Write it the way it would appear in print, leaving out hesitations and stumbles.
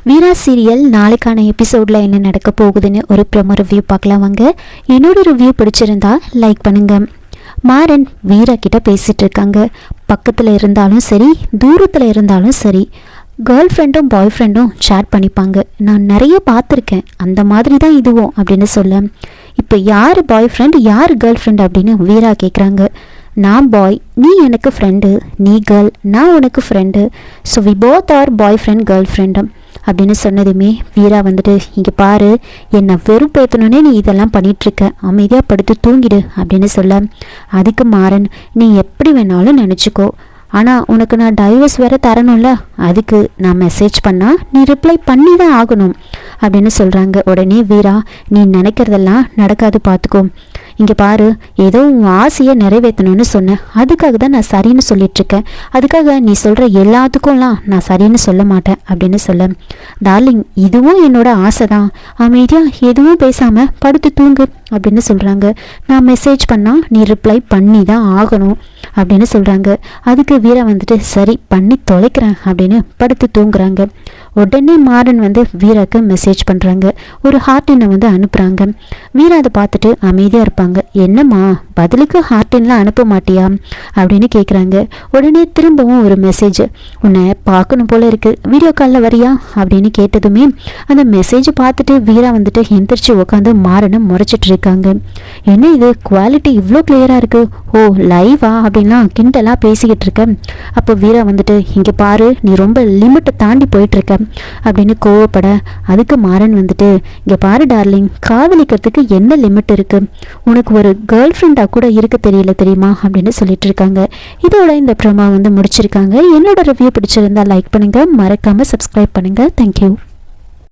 வீரா serial நாளைக்கான எபிசோடில் என்ன நடக்க போகுதுன்னு ஒரு ப்ரோமோ ரிவ்யூ பார்க்கலாம் வாங்க. என்னோட ரிவ்யூ பிடிச்சிருந்தா லைக் பண்ணுங்க. மாறன் வீரா கிட்ட பேசிகிட்டு இருக்காங்க. பக்கத்தில் இருந்தாலும் சரி, தூரத்தில் இருந்தாலும் சரி, கேர்ள் ஃப்ரெண்டும் பாய் ஃப்ரெண்டும் ஷேர் பண்ணிப்பாங்க. நான் நிறைய பார்த்துருக்கேன், அந்த மாதிரி தான் இதுவும் அப்படின்னு சொல்ல, இப்போ யார் பாய் ஃப்ரெண்ட் யார் கேர்ள் ஃப்ரெண்ட் அப்படின்னு வீரா கேட்குறாங்க. நான் பாய், நீ எனக்கு ஃப்ரெண்டு, நீ கேர்ள், நான் உனக்கு friend, so we both are boy friend girl friend அப்படின்னு சொன்னதுமே வீரா வந்துட்டு, இங்கே பாரு, என்னை வெறுப்பேற்றணுன்னே நீ இதெல்லாம் பண்ணிகிட்ருக்க, அமைதியாக படுத்து தூங்கிடு அப்படின்னு சொல்ல, அதுக்கு மாறன், நீ எப்படி வேணாலும் நினச்சிக்கோ, ஆனால் உனக்கு நான் டைவர்ஸ் வேறு தரணும்ல, அதுக்கு நான் மெசேஜ் பண்ணால் நீ ரிப்ளை பண்ணி தான் ஆகணும் அப்படின்னு சொல்கிறாங்க. உடனே வீரா, நீ நினைக்கிறதெல்லாம் நடக்காது பார்த்துக்கோ, இங்கே பாரு, ஏதோ உன் ஆசையை நிறைவேற்றணும்னு சொன்னேன், அதுக்காக தான் நான் சரின்னு சொல்லிகிட்ருக்கேன், அதுக்காக நீ சொல்கிற எல்லாத்துக்கும்லாம் நான் சரின்னு சொல்ல மாட்டேன் அப்படின்னு சொல்ல, டார்லிங், இதுவும் என்னோட ஆசை தான், அமைதியாக எதுவும் பேசாமல் படுத்து தூங்கு அப்படின்னு சொல்கிறாங்க. நான் மெசேஜ் பண்ணால் நீ ரிப்ளை பண்ணி தான் ஆகணும் அப்படின்னு சொல்கிறாங்க. அதுக்கு வீரா வந்துட்டு, சரி பண்ணி தொலைக்கிறேன் அப்படின்னு படுத்து தூங்குறாங்க. உடனே மாறன் வந்து வீராக்கு மெசேஜ் பண்ணுறாங்க, ஒரு ஹார்ட்டினை வந்து அனுப்புகிறாங்க. வீரா அதை பார்த்துட்டு அமைதியாக இருப்பாங்க. என்னம்மா பதிலுக்கு ஹார்ட்டின்லாம் அனுப்ப மாட்டியா அப்படின்னு கேட்குறாங்க. உடனே திரும்பவும் ஒரு மெசேஜ், உன்னை பார்க்கணும் போல இருக்குது, வீடியோ காலில் வரியா அப்படின்னு கேட்டதுமே அந்த மெசேஜ் பார்த்துட்டு வீரா வந்துட்டு எந்திரிச்சு உட்காந்து மாறனை முறைச்சிட்டு இருக்காங்க. என்ன இது குவாலிட்டி இவ்வளோ கிளியராக இருக்குது, ஓ லைவா அப்படின்லாம் கிண்டலாக பேசிக்கிட்டு இருக்க. அப்போ வீரா வந்துட்டு, இங்கே பாரு, நீ ரொம்ப லிமிட்டை தாண்டி போயிட்டுருக்க அப்படின்னு கோவப்பட, அதுக்கு மாறன் வந்துட்டு, இங்கே பாரு டார்லிங், காதலிக்கிறதுக்கு என்ன லிமிட் இருக்குது, உனக்கு ஒரு கேர்ள் ஃப்ரெண்டாக கூட இருக்க தெரியல தெரியுமா அப்படின்னு சொல்லிட்டு இருக்காங்க. இதோட இந்த ப்ரோமோ வந்து முடிச்சிருக்காங்க. என்னோட ரிவ்யூ பிடிச்சிருந்தா லைக் பண்ணுங்கள், மறக்காமல் சப்ஸ்கிரைப் பண்ணுங்கள். தேங்க்யூ.